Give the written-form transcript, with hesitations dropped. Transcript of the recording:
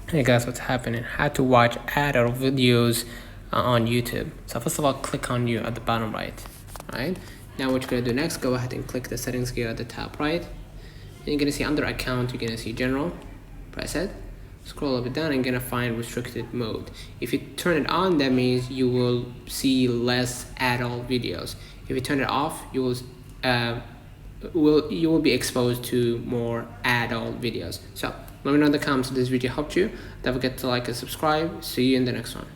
Hey guys, what's happening? How to watch adult videos on YouTube. So first of all, click on you at the bottom right. Right now, what you're gonna do next, go ahead and click the settings gear at the top right. And you're gonna see under account, you're gonna see general. Press it. Scroll a bit down and you're gonna find restricted mode. If you turn it on, that means you will see less adult videos. If you turn it off, you will be exposed to more adult videos. So let me know in the comments if this video helped you. Don't forget to like and subscribe. See you in the next one.